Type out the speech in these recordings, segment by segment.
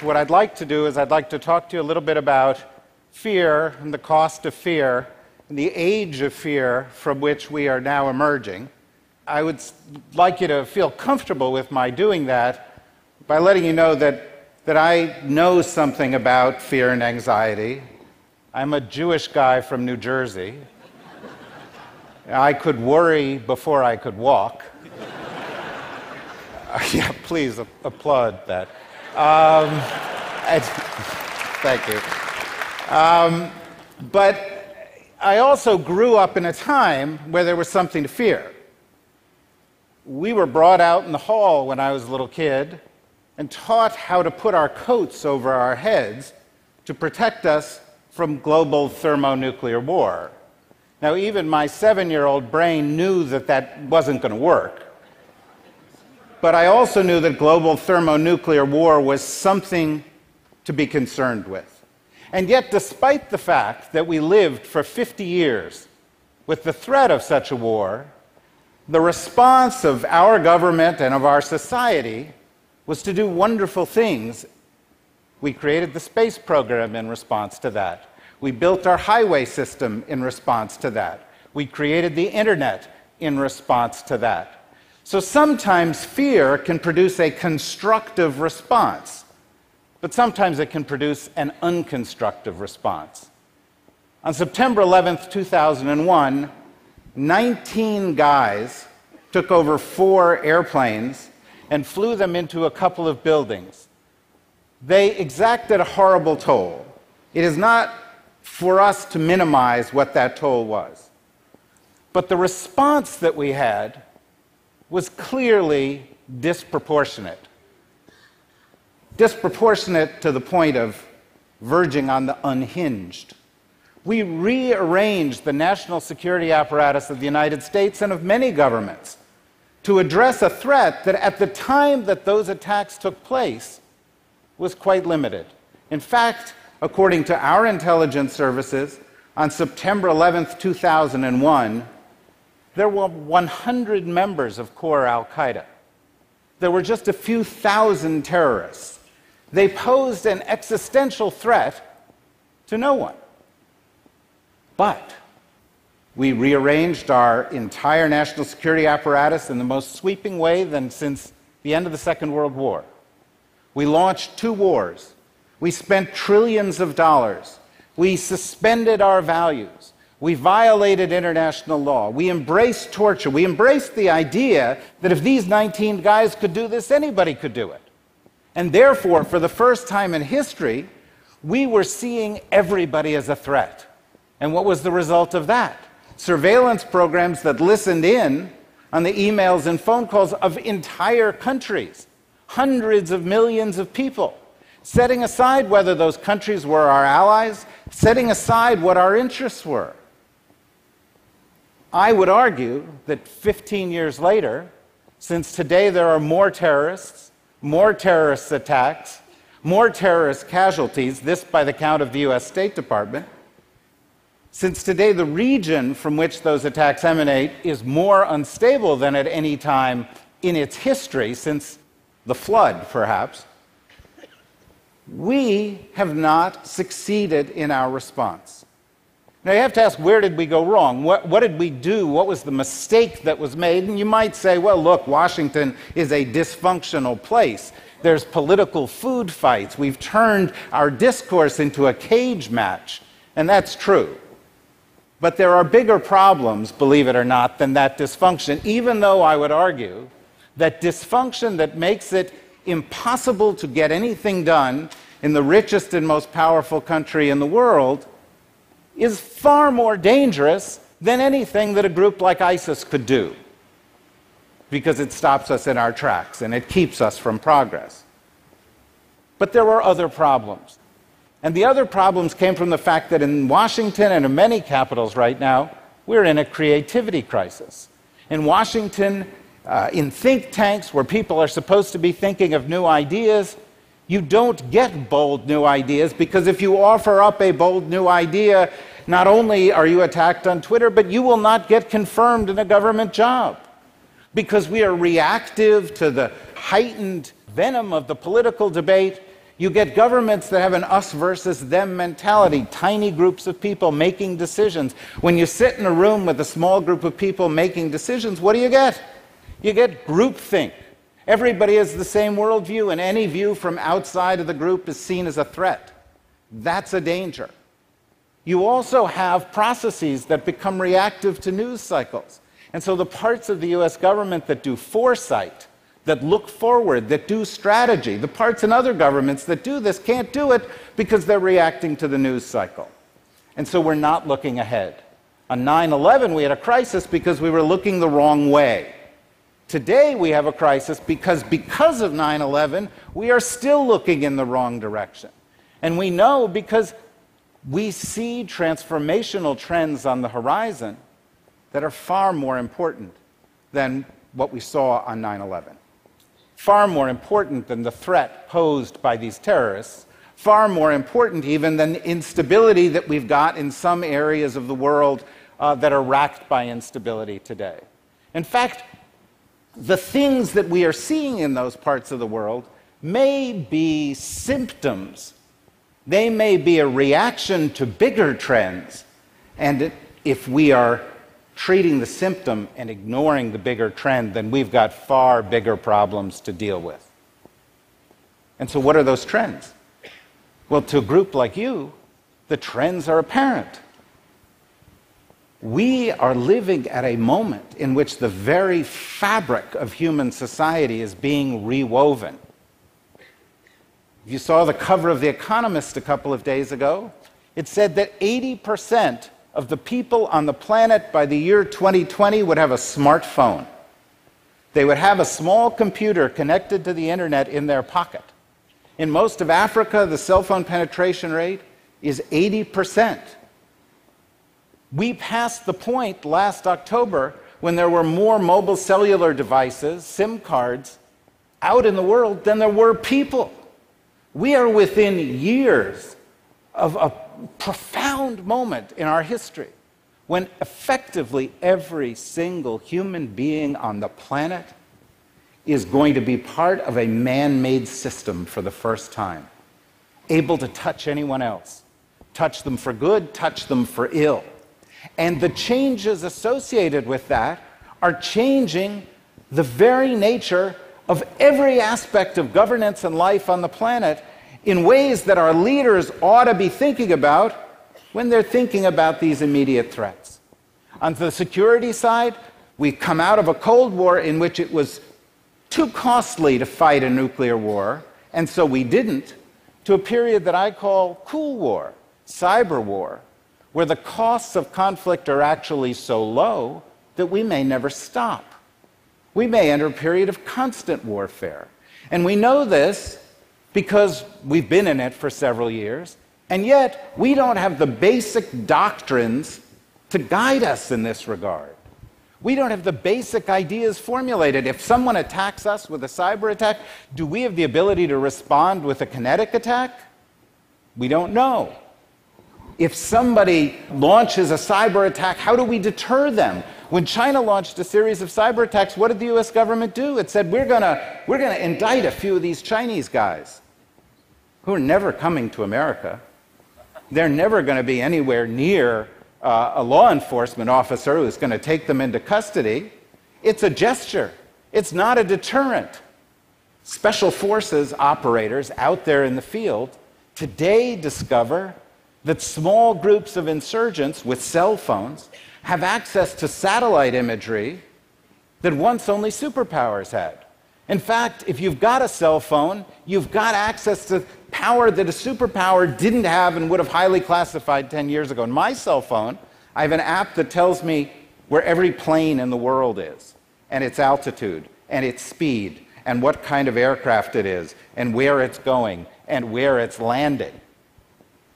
what I'd like to do is I'd like to talk to you a little bit about fear and the cost of fear and the age of fear from which we are now emerging. I would like you to feel comfortable with my doing that by letting you know that I know something about fear and anxiety. I'm a Jewish guy from New Jersey. I could worry before I could walk. Yeah, please applaud that. Thank you. But I also grew up in a time where there was something to fear. We were brought out in the hall when I was a little kid and taught how to put our coats over our heads to protect us from global thermonuclear war. Now, even my 7-year-old brain knew that that wasn't going to work. But I also knew that global thermonuclear war was something to be concerned with. And yet, despite the fact that we lived for 50 years with the threat of such a war, the response of our government and of our society was to do wonderful things. We created the space program in response to that. We built our highway system in response to that. We created the internet in response to that. So sometimes fear can produce a constructive response, but sometimes it can produce an unconstructive response. On September 11th, 2001, 19 guys took over 4 airplanes and flew them into a couple of buildings. They exacted a horrible toll. It is not for us to minimize what that toll was. But the response that we had was clearly disproportionate. Disproportionate to the point of verging on the unhinged. We rearranged the national security apparatus of the United States and of many governments to address a threat that at the time that those attacks took place was quite limited. In fact, according to our intelligence services, on September 11th, 2001, there were 100 members of core al-Qaeda. There were just a few thousand terrorists. They posed an existential threat to no one. But we rearranged our entire national security apparatus in the most sweeping way since the end of the Second World War. We launched 2 wars. We spent trillions of dollars. We suspended our values. We violated international law. We embraced torture. We embraced the idea that if these 19 guys could do this, anybody could do it. And therefore, for the first time in history, we were seeing everybody as a threat. And what was the result of that? Surveillance programs that listened in on the emails and phone calls of entire countries, hundreds of millions of people, setting aside whether those countries were our allies, setting aside what our interests were. I would argue that 15 years later, since today there are more terrorists, more terrorist attacks, more terrorist casualties, this by the count of the US State Department, since today the region from which those attacks emanate is more unstable than at any time in its history, since the flood, perhaps, we have not succeeded in our response. Now, you have to ask, where did we go wrong? What did we do? What was the mistake that was made? And you might say, well, look, Washington is a dysfunctional place. There's political food fights. We've turned our discourse into a cage match. And that's true. But there are bigger problems, believe it or not, than that dysfunction, even though I would argue that dysfunction that makes it impossible to get anything done in the richest and most powerful country in the world is far more dangerous than anything that a group like ISIS could do, because it stops us in our tracks and it keeps us from progress. But there were other problems. And the other problems came from the fact that in Washington and in many capitals right now, we're in a creativity crisis. In Washington, in think tanks where people are supposed to be thinking of new ideas, you don't get bold new ideas, because if you offer up a bold new idea, not only are you attacked on Twitter, but you will not get confirmed in a government job, because we are reactive to the heightened venom of the political debate, You get governments that have an us versus them mentality, tiny groups of people making decisions. When you sit in a room with a small group of people making decisions, what do you get? You get groupthink. Everybody has the same worldview, and any view from outside of the group is seen as a threat. That's a danger. You also have processes that become reactive to news cycles. And so the parts of the US government that do foresight, that look forward, that do strategy, the parts in other governments that do this can't do it because they're reacting to the news cycle. And so we're not looking ahead. On 9/11, we had a crisis because we were looking the wrong way. Today, we have a crisis because of 9/11, we are still looking in the wrong direction. And we know because we see transformational trends on the horizon that are far more important than what we saw on 9/11. Far more important than the threat posed by these terrorists, far more important even than the instability that we've got in some areas of the world that are racked by instability today. In fact, the things that we are seeing in those parts of the world may be symptoms. They may be a reaction to bigger trends. And if we are treating the symptom and ignoring the bigger trend, then we've got far bigger problems to deal with. And so what are those trends? Well, to a group like you, the trends are apparent. We are living at a moment in which the very fabric of human society is being rewoven. If you saw the cover of The Economist a couple of days ago, it said that 80% of the people on the planet by the year 2020 would have a smartphone. They would have a small computer connected to the internet in their pocket. In most of Africa, the cell phone penetration rate is 80%. We passed the point last October when there were more mobile cellular devices, SIM cards, out in the world than there were people. We are within years of a profound moment in our history when effectively every single human being on the planet is going to be part of a man-made system for the first time, able to touch anyone else, touch them for good, touch them for ill. And the changes associated with that are changing the very nature of every aspect of governance and life on the planet in ways that our leaders ought to be thinking about when they're thinking about these immediate threats. On the security side, we've come out of a Cold War in which it was too costly to fight a nuclear war, and so we didn't, to a period that I call cool war, cyber war, where the costs of conflict are actually so low that we may never stop. We may enter a period of constant warfare. And we know this because we've been in it for several years, and yet we don't have the basic doctrines to guide us in this regard. We don't have the basic ideas formulated. If someone attacks us with a cyber attack, do we have the ability to respond with a kinetic attack? We don't know. If somebody launches a cyber attack, how do we deter them? When China launched a series of cyber attacks, what did the US government do? It said, we're gonna indict a few of these Chinese guys who are never coming to America. They're never going to be anywhere near a law enforcement officer who's going to take them into custody. It's a gesture. It's not a deterrent. Special forces operators out there in the field today discover that small groups of insurgents with cell phones have access to satellite imagery that once only superpowers had. In fact, if you've got a cell phone, you've got access to power that a superpower didn't have and would have highly classified 10 years ago. In my cell phone, I have an app that tells me where every plane in the world is, and its altitude, and its speed, and what kind of aircraft it is, and where it's going, and where it's landing.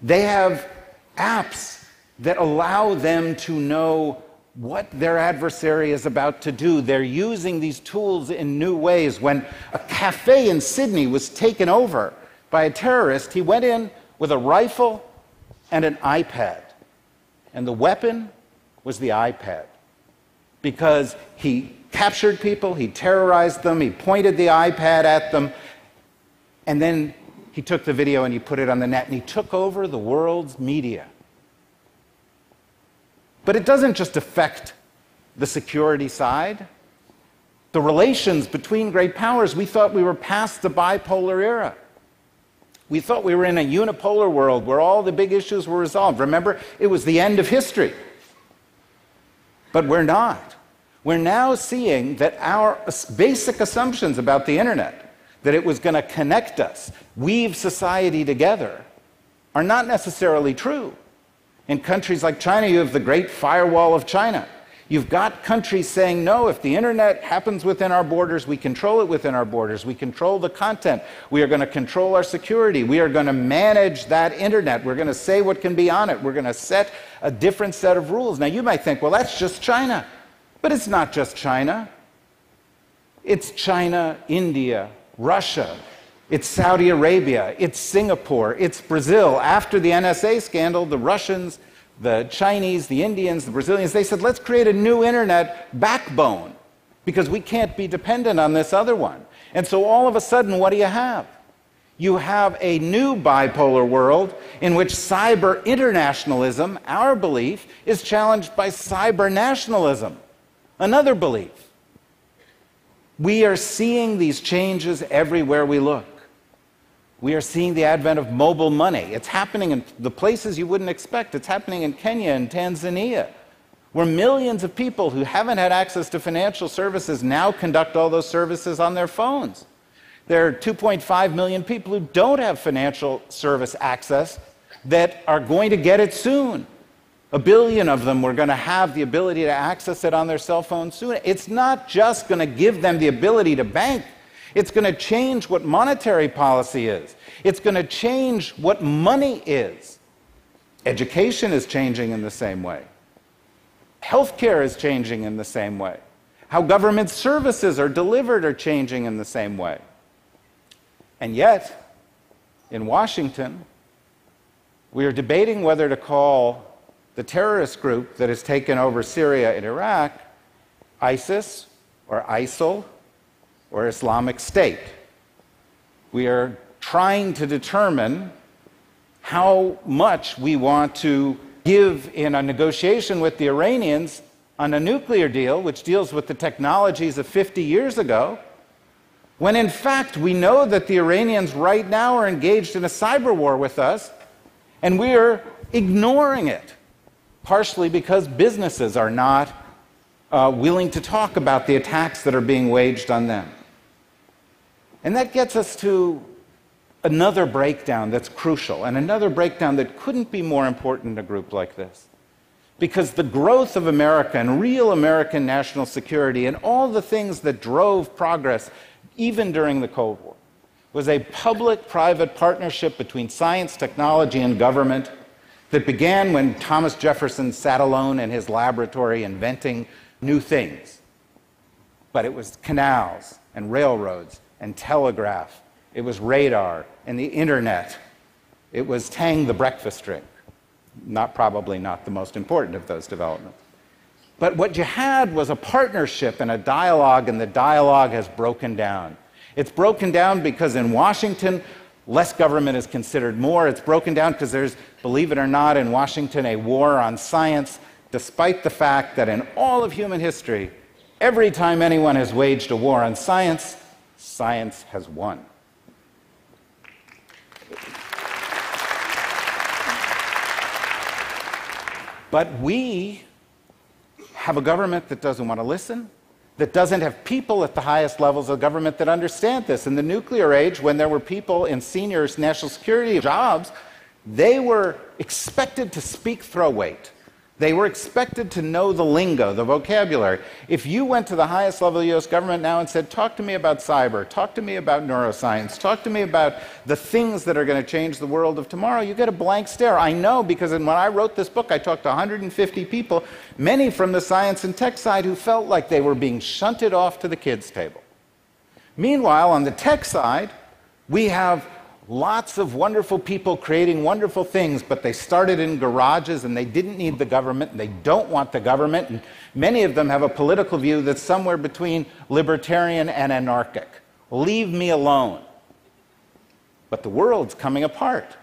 They have apps that allow them to know what their adversary is about to do. They're using these tools in new ways. When a cafe in Sydney was taken over by a terrorist, he went in with a rifle and an iPad. And the weapon was the iPad. Because he captured people, he terrorized them, he pointed the iPad at them, and then he took the video and he put it on the net, and he took over the world's media. But it doesn't just affect the security side. The relations between great powers, we thought we were past the bipolar era. We thought we were in a unipolar world where all the big issues were resolved. Remember, it was the end of history. But we're not. We're now seeing that our basic assumptions about the internet, that it was going to connect us, weave society together, are not necessarily true. In countries like China, you have the Great Firewall of China. You've got countries saying, no, if the internet happens within our borders, we control it within our borders. We control the content. We are going to control our security. We are going to manage that internet. We're going to say what can be on it. We're going to set a different set of rules. Now, you might think, well, that's just China. But it's not just China. It's China, India, Russia. It's Saudi Arabia. It's Singapore. It's Brazil. After the NSA scandal, the Russians, the Chinese, the Indians, the Brazilians, they said, let's create a new internet backbone because we can't be dependent on this other one. And so all of a sudden, what do you have? You have a new bipolar world in which cyber internationalism, our belief, is challenged by cyber nationalism, another belief. We are seeing these changes everywhere we look. We are seeing the advent of mobile money. It's happening in the places you wouldn't expect. It's happening in Kenya and Tanzania, where millions of people who haven't had access to financial services now conduct all those services on their phones. There are 2.5 million people who don't have financial service access that are going to get it soon. 1 billion of them are going to have the ability to access it on their cell phone soon. It's not just going to give them the ability to bank. It's going to change what monetary policy is. It's going to change what money is. Education is changing in the same way. Healthcare is changing in the same way. How government services are delivered are changing in the same way. And yet, in Washington, we are debating whether to call the terrorist group that has taken over Syria and Iraq ISIS or ISIL or Islamic State. We are trying to determine how much we want to give in a negotiation with the Iranians on a nuclear deal, which deals with the technologies of 50 years ago, when in fact we know that the Iranians right now are engaged in a cyber war with us, and we are ignoring it, partially because businesses are not willing to talk about the attacks that are being waged on them. And that gets us to another breakdown that's crucial, and another breakdown that couldn't be more important in a group like this. Because the growth of America and real American national security and all the things that drove progress, even during the Cold War, was a public-private partnership between science, technology, and government that began when Thomas Jefferson sat alone in his laboratory inventing new things. But it was canals and railroads and telegraph. It was radar and the internet. It was Tang the breakfast drink. Probably not the most important of those developments. But what you had was a partnership and a dialogue, and the dialogue has broken down. It's broken down because in Washington, less government is considered more. It's broken down because there's, believe it or not, in Washington, a war on science, despite the fact that in all of human history, every time anyone has waged a war on science, science has won. But we have a government that doesn't want to listen, that doesn't have people at the highest levels of government that understand this. In the nuclear age, when there were people in senior national security jobs, they were expected to speak throw weight. They were expected to know the lingo, the vocabulary. If you went to the highest level of the US government now and said, talk to me about cyber, talk to me about neuroscience, talk to me about the things that are going to change the world of tomorrow, you get a blank stare. I know, because when I wrote this book, I talked to 150 people, many from the science and tech side, who felt like they were being shunted off to the kids' table. Meanwhile, on the tech side, we have lots of wonderful people creating wonderful things, but they started in garages and they didn't need the government and they don't want the government, and many of them have a political view that's somewhere between libertarian and anarchic. Leave me alone. but the world's coming apart.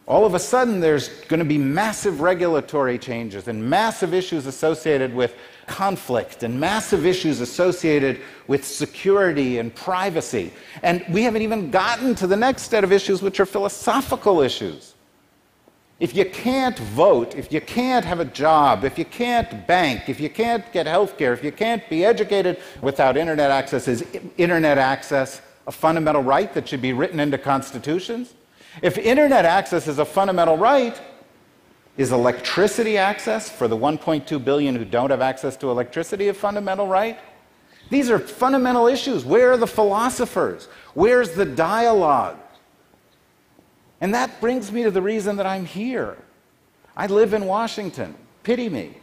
All of a sudden, there's going to be massive regulatory changes and massive issues associated with conflict and massive issues associated with security and privacy. And we haven't even gotten to the next set of issues, which are philosophical issues. If you can't vote, if you can't have a job, if you can't bank, if you can't get health care, if you can't be educated without internet access, is internet access a fundamental right that should be written into constitutions? If internet access is a fundamental right, is electricity access for the 1.2 billion who don't have access to electricity a fundamental right? These are fundamental issues. Where are the philosophers? Where's the dialogue? And that brings me to the reason that I'm here. I live in Washington. Pity me.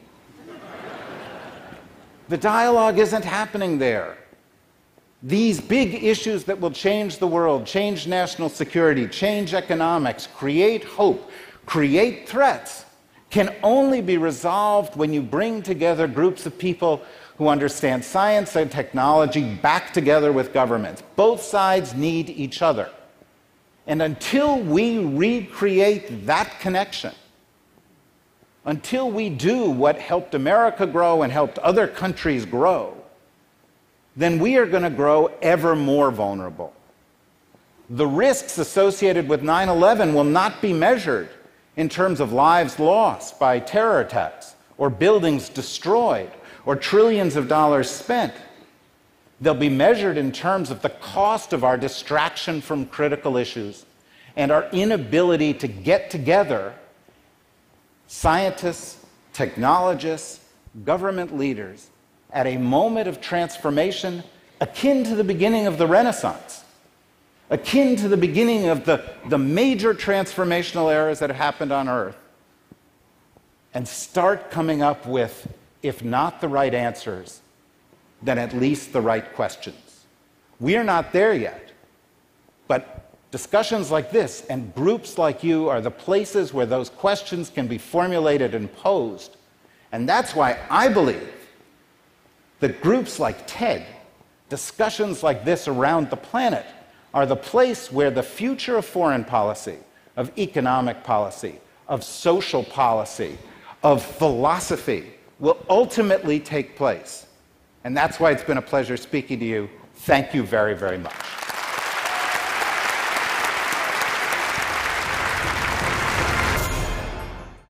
The dialogue isn't happening there. These big issues that will change the world, change national security, change economics, create hope, create threats, can only be resolved when you bring together groups of people who understand science and technology back together with governments. Both sides need each other. And until we recreate that connection, until we do what helped America grow and helped other countries grow, then we are going to grow ever more vulnerable. The risks associated with 9/11 will not be measured in terms of lives lost by terror attacks, or buildings destroyed, or trillions of dollars spent. They'll be measured in terms of the cost of our distraction from critical issues and our inability to get together, scientists, technologists, government leaders, at a moment of transformation akin to the beginning of the Renaissance, akin to the beginning of the major transformational eras that have happened on Earth, and start coming up with, if not the right answers, then at least the right questions. We are not there yet, but discussions like this and groups like you are the places where those questions can be formulated and posed. And that's why I believe that groups like TED, discussions like this around the planet, are the place where the future of foreign policy, of economic policy, of social policy, of philosophy will ultimately take place. And that's why it's been a pleasure speaking to you. Thank you very, very much.